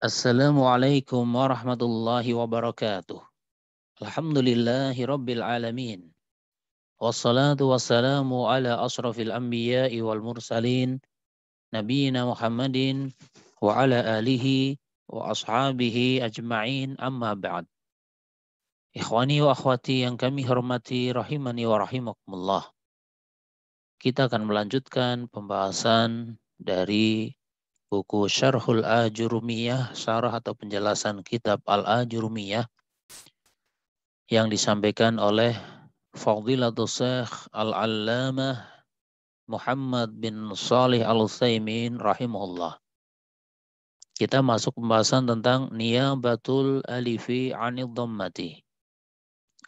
Assalamualaikum warahmatullahi wabarakatuh. Alhamdulillahi rabbil alamin. Wassalatu wassalamu ala asrafil anbiya'i wal mursalin. Nabiina Muhammadin wa ala alihi wa ashabihi ajma'in amma ba'd. Ikhwani wa akhwati yang kami hormati rahimani wa rahimakumullah. Kita akan melanjutkan pembahasan dari buku Syarhul Ajurumiyah, syarah atau penjelasan kitab Al-Ajurumiyah yang disampaikan oleh Fadilatul Syekh Al-Allamah Muhammad bin Shalih Al-Utsaimin rahimahullah. Kita masuk pembahasan tentang niyabatul alifi 'anil dhammati.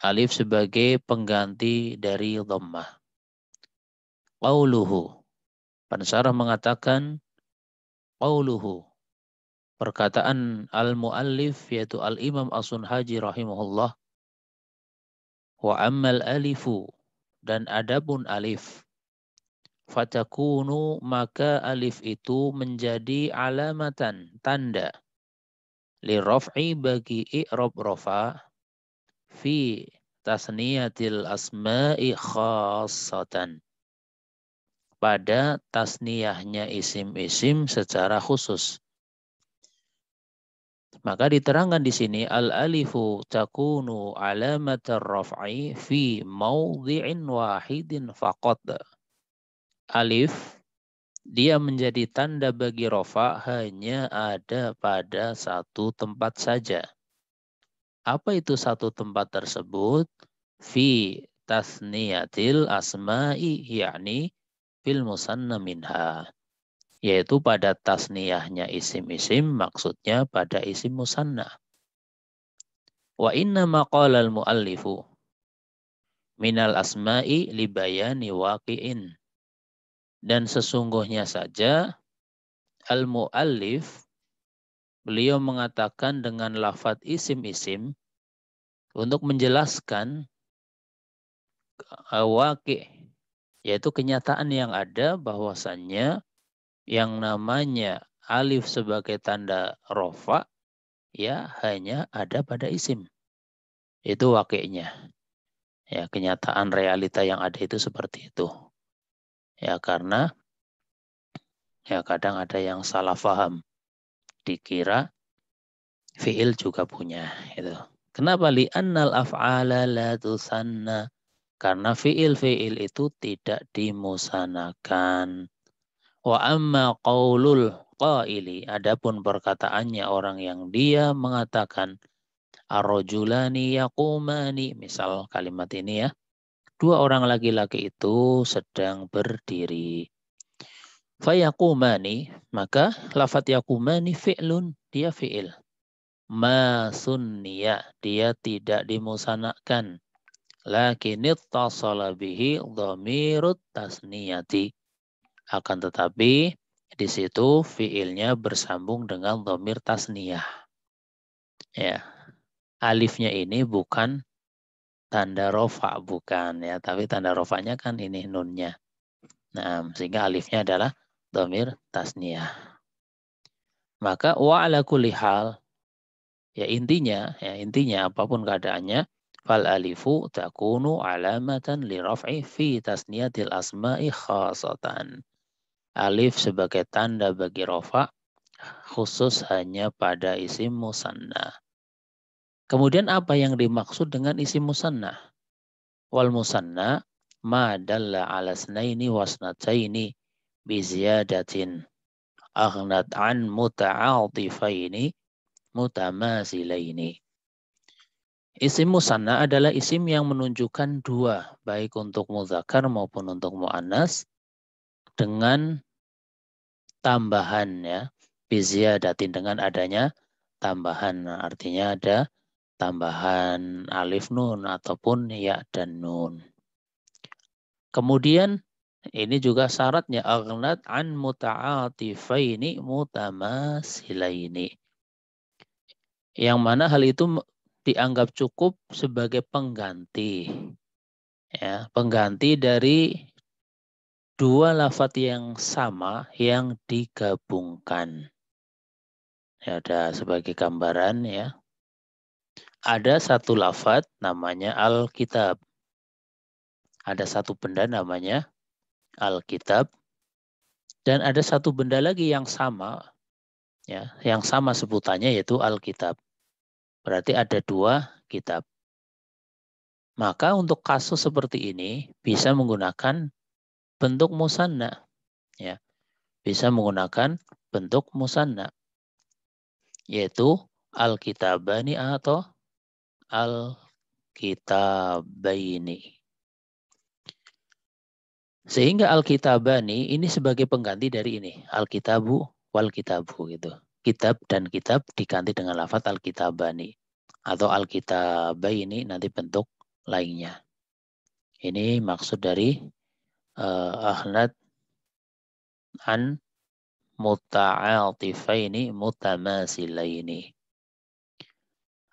Alif sebagai pengganti dari dhammah. Qauluhu. Pensyarah mengatakan qauluhu. Perkataan al-muallif yaitu al-Imam As-Sunhaji rahimahullah. Wa ammal alifu, dan adapun alif, fatakunu, maka alif itu menjadi alamatan, tanda, liraf'i, bagi i'rab rafa, fi tasniyatil asma'i khassatan, pada tasniyahnya isim-isim secara khusus. Maka diterangkan di sini al-alifu takunu alamatar raf'i fi mawdhi'in wahidin faqat. Alif dia menjadi tanda bagi rafa hanya ada pada satu tempat saja. Apa itu satu tempat tersebut? Fi tasniyatil asma'i, yakni fil musanna minha, yaitu pada tasniyahnya isim-isim, maksudnya pada isim musanna. Wa inna maqala al-muallifu minal asma'i libayani waqi'in. Dan sesungguhnya saja al-muallif, beliau mengatakan dengan lafadz isim-isim untuk menjelaskan waqi', yaitu kenyataan yang ada bahwasannya yang namanya alif sebagai tanda rafa ya hanya ada pada isim. Itu waqi'nya. Ya, kenyataan realita yang ada itu seperti itu. Ya, karena ya kadang ada yang salah paham, dikira fi'il juga punya itu. Kenapa? Li'annal af'ala la tusanna. Karena fi'il itu tidak dimusanakan. Wa amma qaulul qaili, adapun perkataannya orang yang dia mengatakan ar-rajulani yaqumani, misal kalimat ini ya, dua orang laki-laki itu sedang berdiri. Fayaqumani, maka lafadz yaqumani fi'lun, dia fi'il. Ma sunniya, dia tidak dimusanakan. Lakin ittasala bihi dhamirut tasniyati. Akan tetapi di situ fi'ilnya bersambung dengan dhamir tasniyah. Ya. Alifnya ini bukan tanda rofa, bukan ya, tapi tanda rofanya kan ini nunnya. Nah, sehingga alifnya adalah dhamir tasniyah. Maka wa ala kulli hal, ya intinya apapun keadaannya, fal alifu takunu alamatan li raf'i fi tasniyatil asma'i khasatan. Alif sebagai tanda bagi rafa khusus hanya pada isim musanna. Kemudian apa yang dimaksud dengan isim musanna? Wal musanna ma dalla ala snaini wasnataini bi ziyadatin aghnat an muta'atifaini mutamasilaini. Isim musanna adalah isim yang menunjukkan dua, baik untuk muzakkar maupun untuk muannas, dengan tambahan ya, biziyadatin, dengan adanya tambahan. Artinya ada tambahan alif nun ataupun ya dan nun. Kemudian ini juga syaratnya aghnat an muta'atifaini mutamasilaini. Yang mana hal itu dianggap cukup sebagai pengganti. Ya, pengganti dari dua lafadz yang sama yang digabungkan. Ya, ada sebagai gambaran ya. Ada satu lafadz namanya Alkitab. Ada satu benda namanya Alkitab. Dan ada satu benda lagi yang sama, ya, yang sama sebutannya yaitu Alkitab. Berarti ada dua kitab. Maka untuk kasus seperti ini bisa menggunakan bentuk musanna, ya. Bisa menggunakan bentuk musanna, yaitu Alkitabani atau Alkitabaini. Sehingga Alkitabani ini sebagai pengganti dari ini, Alkitabu wal kitabu gitu. Kitab dan kitab diganti dengan lafaz Alkitabani atau Alkitabaini nanti bentuk lainnya. Ini maksud dari Ahnad an muta'atifaini mutamasilaini.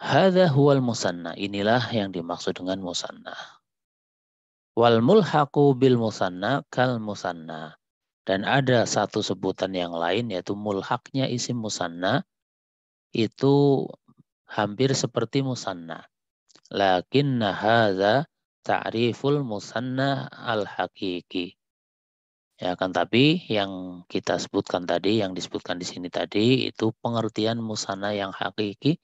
Hadza huwal musanna. Inilah yang dimaksud dengan musanna. Wal mulhaqu bil musanna kal musanna. Dan ada satu sebutan yang lain yaitu mulhaqnya isim musanna itu hampir seperti musanna. Lakinna hadza ta'riful musanna al-haqiqi. Ya kan, tapi yang kita sebutkan tadi, yang disebutkan di sini tadi itu pengertian musanna yang hakiki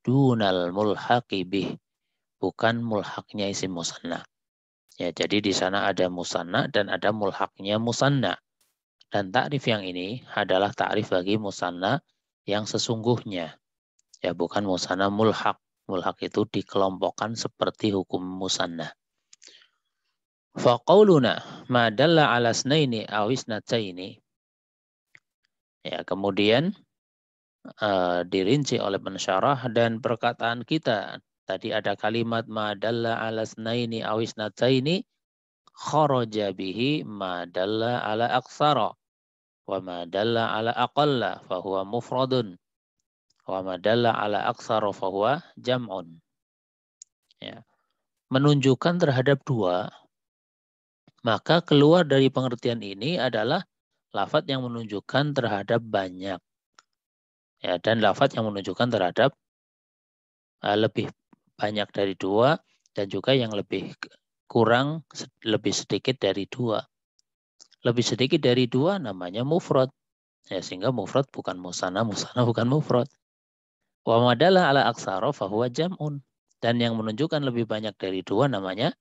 dunal mulhaqi bih, bukan mulhaqnya isim musanna. Ya, jadi di sana ada musanna dan ada mulhaqnya musanna. Dan takrif yang ini adalah takrif bagi musanna yang sesungguhnya. Ya, bukan musanna mulhaq. Mulhaq itu dikelompokkan seperti hukum musanna. Faqauluna ma dalla ala snaini aw isnataini. Ya, kemudian dirinci oleh pensyarah dan perkataan kita. Tadi ada kalimat ma dalla ala snaini aw isnataini kharaja bihi ma dalla ala aksara wa ma dalla ala aqalla fahuwa mufradun wa ma dalla ala aksara fahuwa jam'un. Ya. Menunjukkan terhadap dua, maka keluar dari pengertian ini adalah lafadz yang menunjukkan terhadap banyak. Ya, dan lafadz yang menunjukkan terhadap lebih banyak dari dua dan juga yang lebih kurang, lebih sedikit dari dua. Lebih sedikit dari dua namanya mufrad. Ya, sehingga mufrad bukan musanna, musanna bukan mufrad. Wa madalla ala aksara fahuwa jam'un. Dan yang menunjukkan lebih banyak dari dua namanya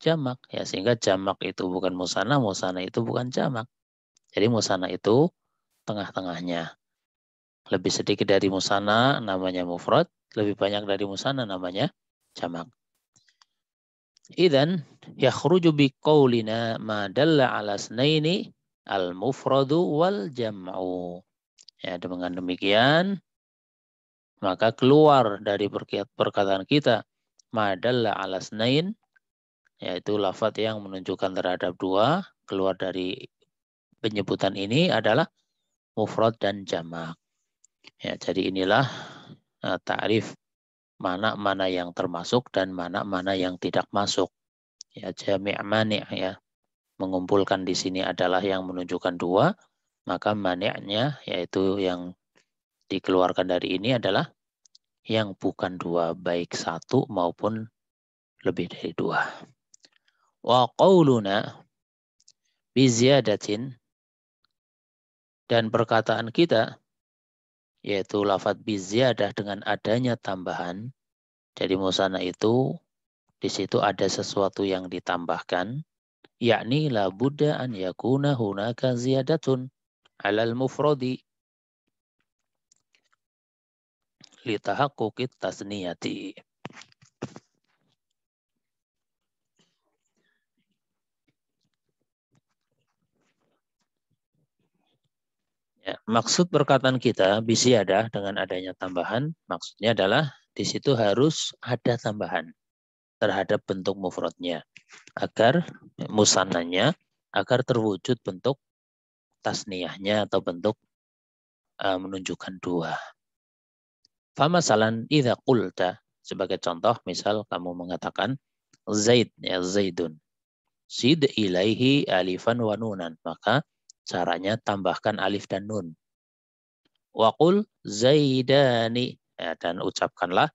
jamak. Ya, sehingga jamak itu bukan musanna, musanna itu bukan jamak. Jadi musanna itu tengah-tengahnya. Lebih sedikit dari musanna namanya mufrad, lebih banyak dari musanna namanya jamak. Idzan yakhruju biqaulina ma dalla ala snaini al-mufradu wal jam'u. Ya, dengan demikian maka keluar dari perkataan kita ma dalla ala snain, yaitu lafadz yang menunjukkan terhadap dua, keluar dari penyebutan ini adalah mufrad dan jamak. Ya, jadi inilah ta'rif mana-mana yang termasuk dan mana-mana yang tidak masuk. Ya, jami' mani' ya. Mengumpulkan di sini adalah yang menunjukkan dua, maka mani'nya yaitu yang dikeluarkan dari ini adalah yang bukan dua, baik satu maupun lebih dari dua. Wa qauluna biziyadatin, dan perkataan kita yaitu lafadz biziyadah dengan adanya tambahan. Jadi musanna itu di situ ada sesuatu yang ditambahkan, yakni la budda an yakuna hunaka ziyadatun alal mufradi li tahaqquqit tasniyati. Ya, maksud perkataan kita bisiadah dengan adanya tambahan, maksudnya adalah di situ harus ada tambahan terhadap bentuk mufradnya agar musannanya agar terwujud bentuk tasniyahnya atau bentuk menunjukkan dua. Famasalan idza qulta, sebagai contoh misal kamu mengatakan Zaid ya Zaidun. Sid ilaihi alifan wa nunan, maka caranya tambahkan alif dan nun. Waqul zaidani. Ya, dan ucapkanlah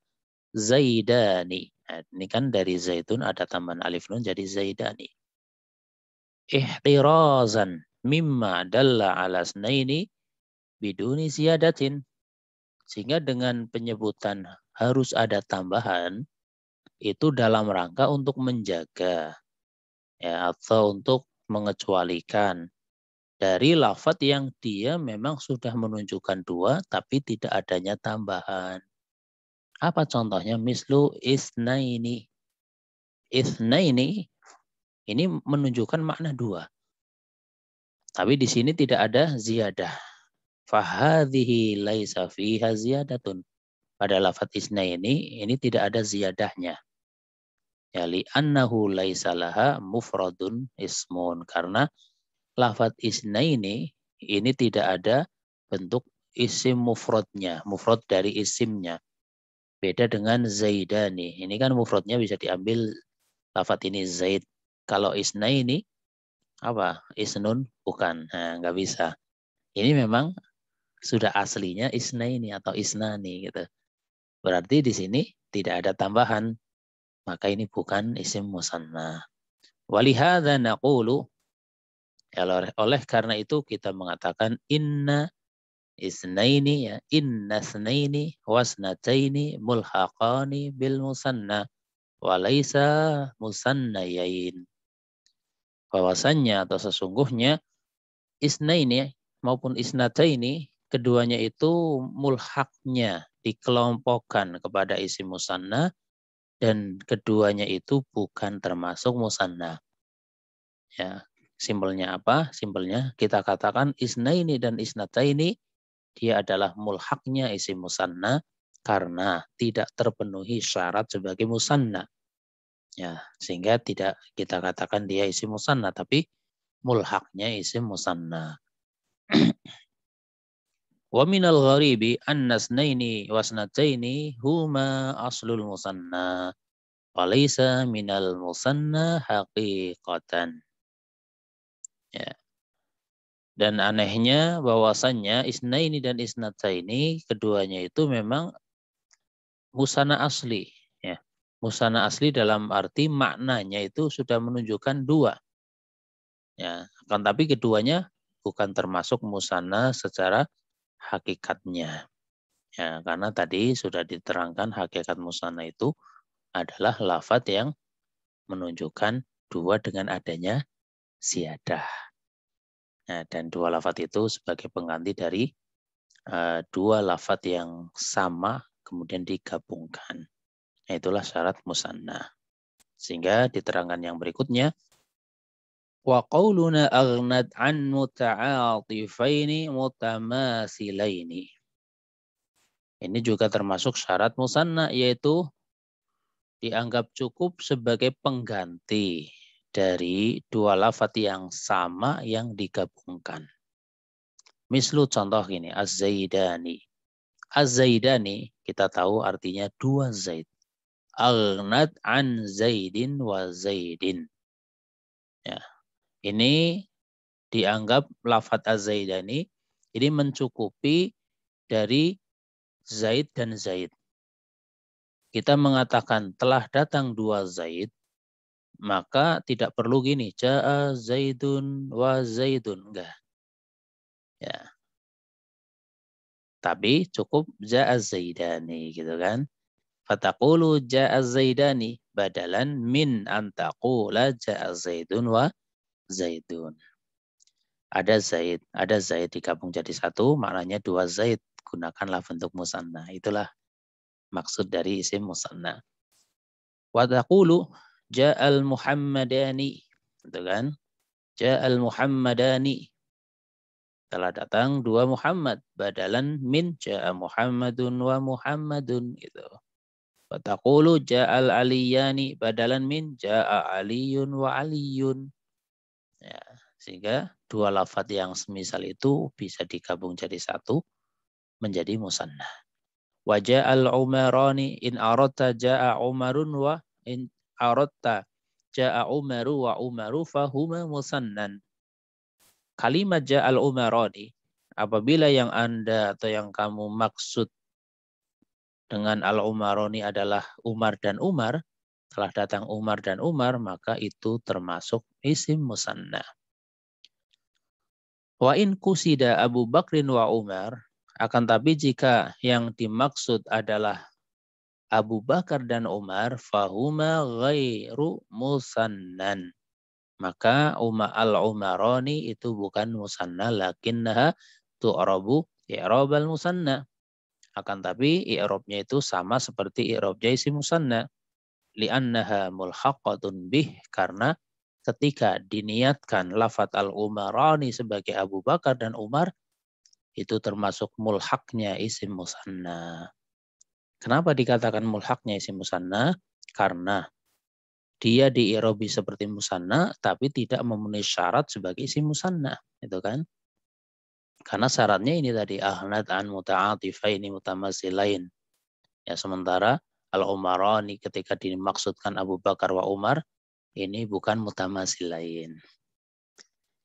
zaidani. Nah, ini kan dari zaitun ada tambahan alif nun jadi zaidani. Ihtirazan mimma dalla ala snaini biduni ziyadatin. Sehingga dengan penyebutan harus ada tambahan itu dalam rangka untuk menjaga ya atau untuk mengecualikan dari lafadz yang dia memang sudah menunjukkan dua tapi tidak adanya tambahan. Apa contohnya? Mislu isnaini. Isnaini ini menunjukkan makna dua. Tapi di sini tidak ada ziyadah. Fahadhihi laisa fiha ziyadatun. Pada lafadz isnaini ini tidak ada ziyadahnya. Ya li'annahu laisa laha mufradun ismun. Karena lafadz isnaini ini tidak ada bentuk isim mufradnya. Mufrad dari isimnya. Beda dengan zaidani. Ini kan mufradnya bisa diambil lafadz ini zaid. Kalau isnaini apa? Isnun bukan. Nah, nggak bisa. Ini memang sudah aslinya isnaini atau isnani gitu. Berarti di sini tidak ada tambahan. Maka ini bukan isim musanna. Walihadza naqulu, oleh karena itu kita mengatakan inna isnaini ya inna snaini wasnataini mulhaqani bil musanna walaysa musannayain. Bahwasannya atau sesungguhnya isnaini maupun isnataini keduanya itu mulhaqnya dikelompokkan kepada isim musanna dan keduanya itu bukan termasuk musanna. Ya, simpelnya apa? Simpelnya kita katakan isnaini dan isnataini dia adalah mulhaknya isim musanna karena tidak terpenuhi syarat sebagai musanna. Ya, sehingga tidak kita katakan dia isim musanna tapi mulhaknya isim musanna. Wa minal gharibi annasnaini wasnataini huma aslul musanna walaysa minal musanna haqiqatan. Ya. Dan anehnya bahwasannya isnaini dan isnataini keduanya itu memang musanna asli. Ya. Musanna asli dalam arti maknanya itu sudah menunjukkan dua. Ya. Akan tapi keduanya bukan termasuk musanna secara hakikatnya. Ya, karena tadi sudah diterangkan hakikat musanna itu adalah lafadz yang menunjukkan dua dengan adanya ziyadah. Nah, dan dua lafadz itu sebagai pengganti dari dua lafadz yang sama kemudian digabungkan. Nah, itulah syarat musanna. Sehingga diterangkan yang berikutnya wa qauluna aghnad an muta'atifaini mutamasilaini. Ini juga termasuk syarat musanna yaitu dianggap cukup sebagai pengganti dari dua lafadz yang sama yang digabungkan. Mislu contoh gini, az-zaidani. Az-zaidani kita tahu artinya dua zaid. Aghnad an zaidin wa zaidin. Ya. Ini dianggap lafadz az-zaidani ini mencukupi dari zaid dan zaid. Kita mengatakan telah datang dua zaid, maka tidak perlu gini, ja'a zaidun wa zaidun. Enggak. Ya. Tapi cukup ja'a zaidani gitu kan. Fataqulu ja'a zaidani badalan min antaqula ja'a zaidun wa zaidun. Ada zaid digabung jadi satu, maknanya dua zaid. Gunakanlah bentuk musanna. Itulah maksud dari isim musanna. Wa taqulu ja'al muhammadani. Gitu kan? Ja'al muhammadani. Telah datang dua Muhammad. Badalan min ja'a Muhammadun wa Muhammadun. Gitu. Wa taqulu ja'al aliyani. Badalan min ja'a aliyun wa aliyun. Ya, sehingga dua lafadz yang semisal itu bisa digabung jadi satu menjadi musanna. Wa ja'al umarani in aradta ja'a umarun wa in aradta ja'a umaru wa umaru fahuma musannan. Kalimat ja'al umarani apabila yang Anda atau yang kamu maksud dengan al-umaroni adalah Umar dan Umar, telah datang Umar dan Umar, maka itu termasuk isim musanna. Wa in kusida Abu Bakrin wa Umar, akan tapi jika yang dimaksud adalah Abu Bakar dan Umar, fahuma ghairu musannan. Maka al-umaroni itu bukan musanna, lakinnaha tu'rabu i'rabal musanna. Akan tapi i'rabnya itu sama seperti i'rabnya isim musanna. Li'annaha mulhaqatun bih, karena ketika diniatkan lafaz al-umarani sebagai Abu Bakar dan Umar, itu termasuk mulhaknya isim musanna. Kenapa dikatakan mulhaknya isim musanna? Karena dia diirobi seperti musanna, tapi tidak memenuhi syarat sebagai isim musanna. Itu kan? Karena syaratnya ini tadi, ahnad an muta'atifaini mutamasilain. Ya, sementara al-umarani ketika dimaksudkan Abu Bakar wa Umar, ini bukan mutamasilain.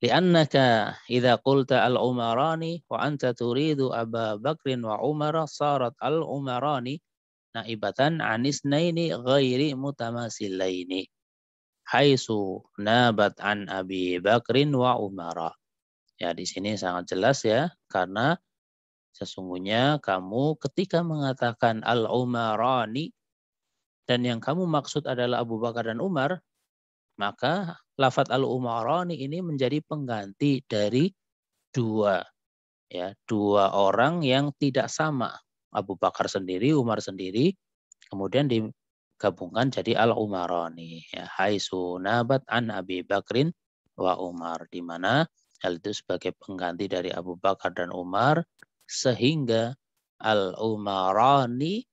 Li'annaka idza qulta al-umarani wa anta turidu Aba Bakrin wa Umar, sarat al-umarani naibatan anisnaini ghairi mutamasilaini haitsu nabat an Abi Bakrin wa Umar. Ya, di sini sangat jelas ya, karena sesungguhnya kamu ketika mengatakan al-umarani dan yang kamu maksud adalah Abu Bakar dan Umar, maka lafaz al-umarani ini menjadi pengganti dari dua orang yang tidak sama. Abu Bakar sendiri, Umar sendiri, kemudian digabungkan jadi al-umarani. Ya, haitsu nabat an Abi Bakrin wa Umar, di mana hal itu sebagai pengganti dari Abu Bakar dan Umar, sehingga al-umarani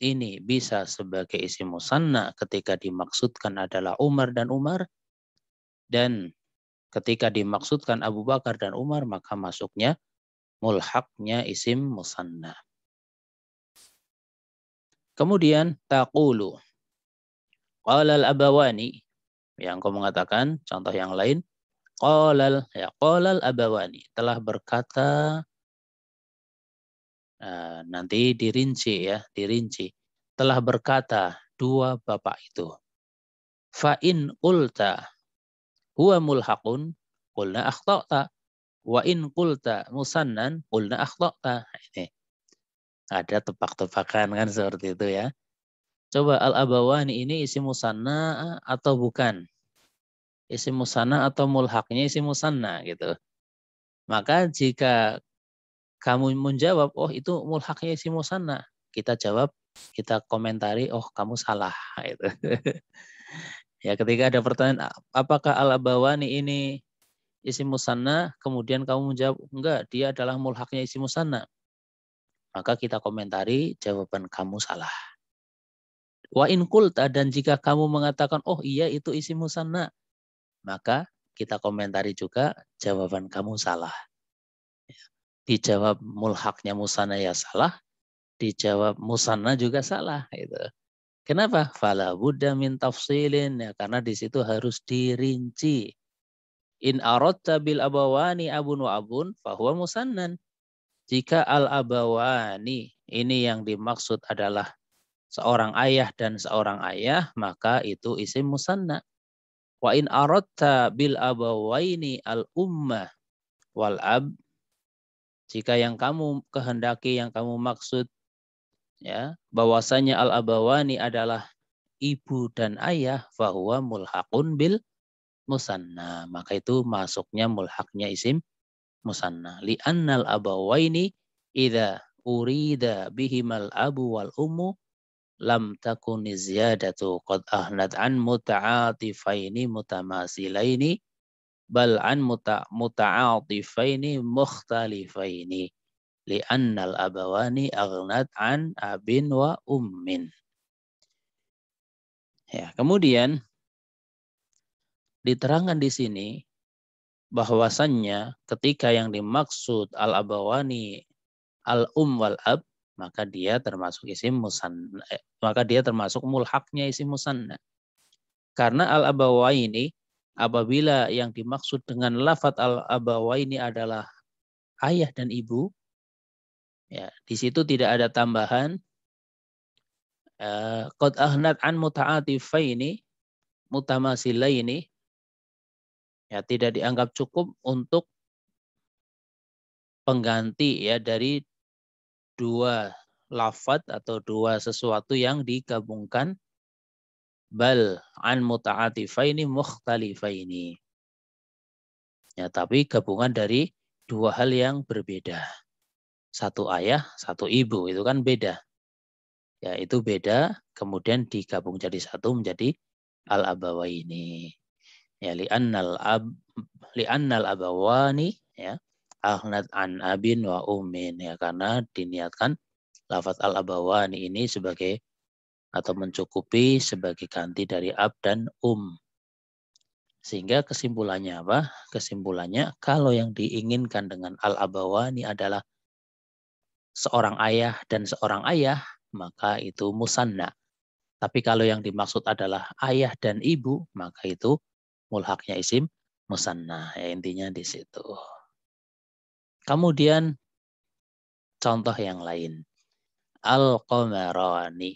ini bisa sebagai isim musanna ketika dimaksudkan adalah Umar dan Umar, dan ketika dimaksudkan Abu Bakar dan Umar maka masuknya mulhaknya isim musanna. Kemudian taqulu qala al-abawani, yang kau mengatakan contoh yang lain, qala al-abawani, telah berkata, nanti dirinci ya, dirinci. Telah berkata dua bapak itu. Fa in qulta huwa mulhaqun qulna akhta'ta, wa in qulta musannan qulna akhta'ta. Ini ada tebak-tebakan kan seperti itu ya. Coba al-abawani ini isim musanna atau bukan? Isim musanna atau mulhaqnya isim musanna gitu. Maka jika kamu menjawab, oh itu mulhaqnya isim musanna, kita jawab, kita komentari, oh kamu salah. Gitu. Ya, ketika ada pertanyaan, apakah al-abawani ini isim musanna, kemudian kamu menjawab, enggak, dia adalah mulhaqnya isim musanna, maka kita komentari, jawaban kamu salah. Wa in qulta, dan jika kamu mengatakan, oh iya itu isim musanna, maka kita komentari juga, jawaban kamu salah. Dijawab mulhaqnya musanna ya salah, dijawab musanna juga salah. Gitu. Kenapa? Fala budda min tafsilin, ya, karena di situ harus dirinci. In aradta bil abawani abun wa abun fahuwa musannan. Jika al abawani ini yang dimaksud adalah seorang ayah dan seorang ayah, maka itu isim musanna. Wa in aradta bil abawaini al ummah wal ab, jika yang kamu kehendaki, yang kamu maksud ya, bahwasanya al-abawani adalah ibu dan ayah, fahuwa mulhaqun bil musanna, maka itu masuknya mulhaqnya isim musanna. Li'annal abawaini idza urida bihimal abu wal ummu lam takun ziyadatu qad ahnat an muta'atifaini mutamasilaini bal an muta'atifaini mukhtalifaini li'annal abawani aghnat an abin wa ummin. Ya, kemudian diterangkan di sini bahwasannya ketika yang dimaksud al-abawani al-wal ab, maka dia termasuk isim musanna, maka dia termasuk mulhaqnya isim musanna. Karena al-abawaini apabila yang dimaksud dengan lafaz al-abawaini adalah ayah dan ibu, ya, di situ tidak ada tambahan qad ahnat an muta'atifaini mutamasilaini, ya, tidak dianggap cukup untuk pengganti ya dari dua lafadz atau dua sesuatu yang digabungkan, bal an muta'atifaini mukhtalifaini. Ya, tapi gabungan dari dua hal yang berbeda. Satu ayah, satu ibu, itu kan beda. Ya, itu beda, kemudian digabung jadi satu menjadi al-abawaini. Ya, li'annal abawani, ya, aghnat an abin wa ummin, ya, karena diniatkan lafaz al-abawani ini sebagai atau mencukupi sebagai ganti dari ab dan Sehingga kesimpulannya apa? Kesimpulannya kalau yang diinginkan dengan al-abawani adalah seorang ayah dan seorang ayah, maka itu musanna. Tapi kalau yang dimaksud adalah ayah dan ibu, maka itu mulhaknya isim musanna. Ya, intinya di situ. Kemudian contoh yang lain. Al-qamarani.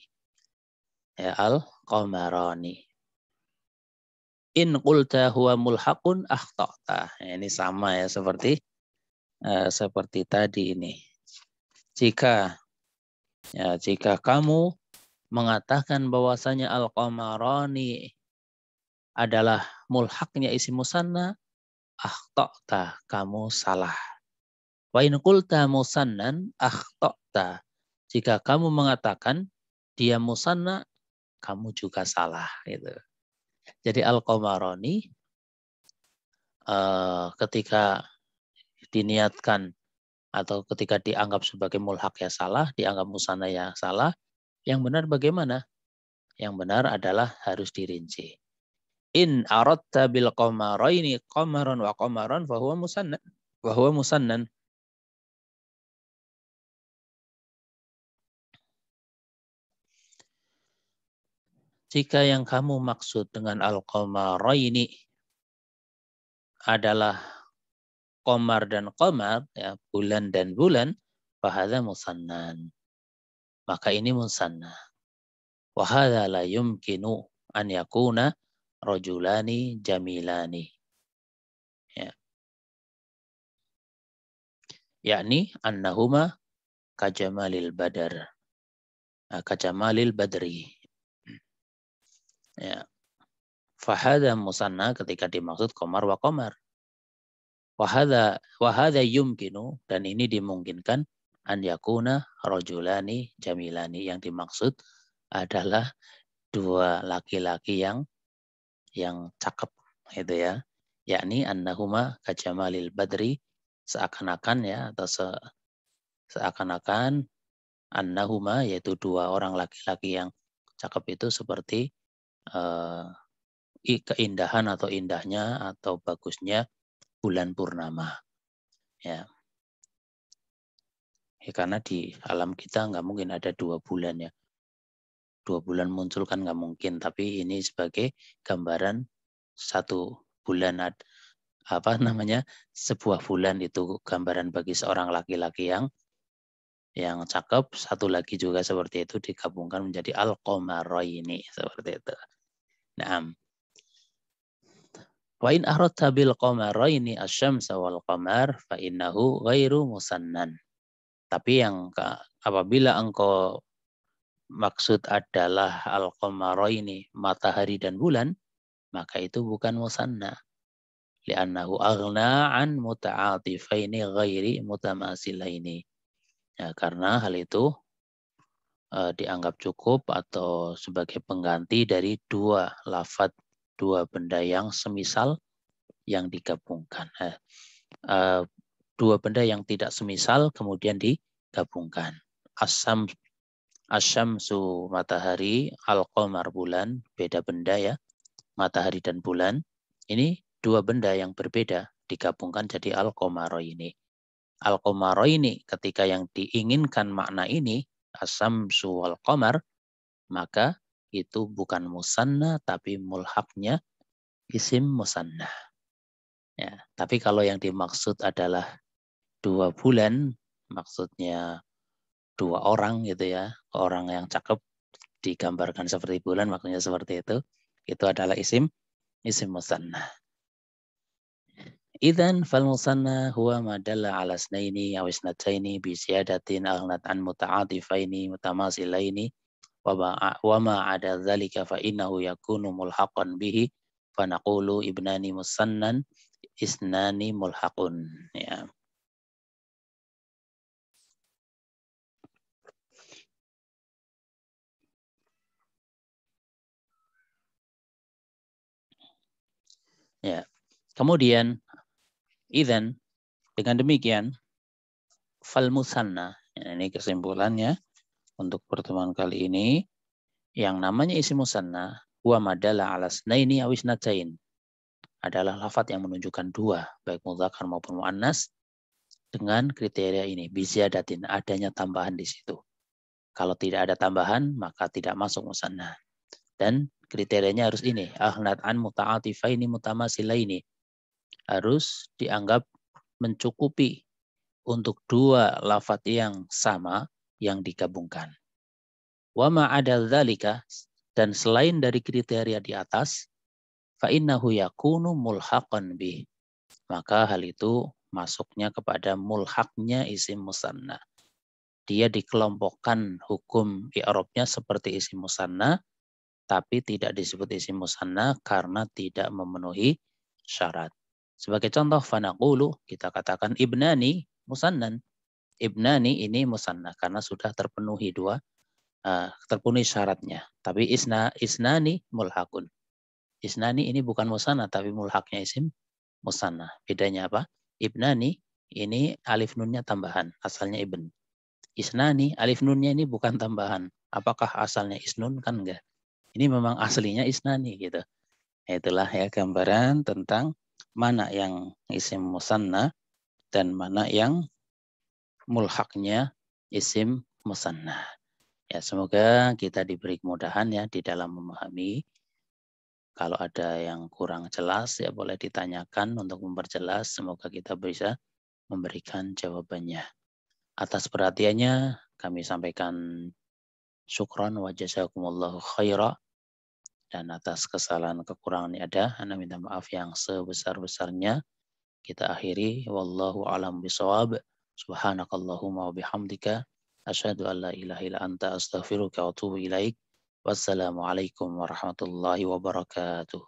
Ya, al-qamarani. In qulta huwa mulhaqun akhta'ta. Ya, ini sama ya seperti tadi ini. Jika kamu mengatakan bahwasanya al-qamarani adalah mulhaqnya isim musanna, akhta'ta, kamu salah. Wa in qulta musannan akhta'ta. Jika kamu mengatakan dia musanna, kamu juga salah gitu. Jadi al-qamarani ketika diniatkan atau ketika dianggap sebagai mulhaq ya salah, dianggap musanna ya salah, yang benar bagaimana? Yang benar adalah harus dirinci. In aradta bil qamaraini qamaran wa qamaran fa huwa musannan wa huwa musannan. Jika yang kamu maksud dengan al-qamaraini adalah qamar dan qamar, ya, bulan dan bulan, fa hadza musannan. Maka ini musanna. Wa hadza la yumkinu an yakuna rajulani jamilani. Ya. Yakni annahuma kajamalil badar. Kajamalil badri. Ya. Fahada musanna ketika dimaksud qamar wa qamar. Wahada yumkinu, dan ini dimungkinkan an yakuna rajulani jamilani, yang dimaksud adalah dua laki-laki yang cakep gitu ya. Yakni annahuma kajamalil badri, seakan-akan ya, atau seakan-akan annahuma, yaitu dua orang laki-laki yang cakep itu seperti keindahan atau indahnya atau bagusnya bulan purnama. Ya. Karena di alam kita nggak mungkin ada 2 bulan ya. 2 bulan muncul kan nggak mungkin. Tapi ini sebagai gambaran 1 bulan, sebuah bulan itu gambaran bagi seorang laki-laki yang cakep. Satu lagi juga seperti itu digabungkan menjadi al-qamaraini, seperti itu. Naam. Wa in aradta bil qamaraini asy-syamsa wal qamar fa innahu ghairu musannan. Tapi apabila engkau maksud adalah al-qamaraini, matahari dan bulan, maka itu bukan musanna. Li'annahu aghna an muta'atifaini ghairi mutamasilaini. Ya, karena hal itu dianggap cukup atau sebagai pengganti dari dua lafadz, dua benda yang semisal yang digabungkan. Dua benda yang tidak semisal kemudian digabungkan. Asyamsu matahari, al-qamar bulan, beda benda ya. Matahari dan bulan, ini dua benda yang berbeda digabungkan jadi al-qamaraini. Al-qamaraini ketika yang diinginkan makna ini, asyamsu wal qamar, maka itu bukan musanna tapi mulhaqnya isim musanna. Ya, tapi kalau yang dimaksud adalah 2 bulan, maksudnya 2 orang gitu ya, orang yang cakep digambarkan seperti bulan, maksudnya seperti itu adalah isim musanna. Idzan fal musanna huwa ma dalla ala isnaini aw isnataini bi ziyadatin aghnat an muta'atifaini mutamasilaini wa ma ada dzalika fa innahu yakunu mulhaqan bihi fa naqulu ibnani musannan isnani mulhaqun, ya. Ya. Kemudian idzan, dengan demikian fal musanna, ya, ini kesimpulannya untuk pertemuan kali ini, yang namanya isim musanna huwa madalla ala snaini aw isnatain, adalah lafadz yang menunjukkan 2, baik mudzakkar maupun muannas, dengan kriteria ini, biziyadatin, adanya tambahan di situ. Kalau tidak ada tambahan, maka tidak masuk musanna. Dan kriterianya harus ini, aghnat an muta'atifaini mutamasilaini, harus dianggap mencukupi untuk 2 lafadz yang sama yang digabungkan. Wa ma ada dzalika, dan selain dari kriteria di atas, fa innahu yakunu mulhaqan bih, maka hal itu masuknya kepada mulhaqnya isim musanna. Dia dikelompokkan hukum i'rabnya seperti isim musanna, tapi tidak disebut isim musanna karena tidak memenuhi syarat. Sebagai contoh, fanaqulu, kita katakan ibnani musannan. Ibnani ini musanna karena sudah terpenuhi terpenuhi syaratnya. Tapi isnani mulhaqun. Isnani ini bukan musanna tapi mulhaqnya isim musanna. Bedanya apa? Ibnani ini alif nunnya tambahan, asalnya ibn. Isnani alif nunnya ini bukan tambahan. Apakah asalnya isnun? Kan enggak. Ini memang aslinya isnani gitu. Itulah ya gambaran tentang mana yang isim musanna dan mana yang mulhaqnya isim musanna. Ya, semoga kita diberi kemudahan ya di dalam memahami. Kalau ada yang kurang jelas ya boleh ditanyakan untuk memperjelas. Semoga kita bisa memberikan jawabannya. Atas perhatiannya kami sampaikan syukran wa jazakumullahu khaira. Dan atas kesalahan kekurangan yang ada, Anda minta maaf yang sebesar-besarnya. Kita akhiri. Wallahu a'lam bishawab. Subhanakallahumma wa bihamdika. Asyhadu an la ilaha illa anta astaghfiruka wa atubu ilaik. Wassalamualaikum warahmatullahi wabarakatuh.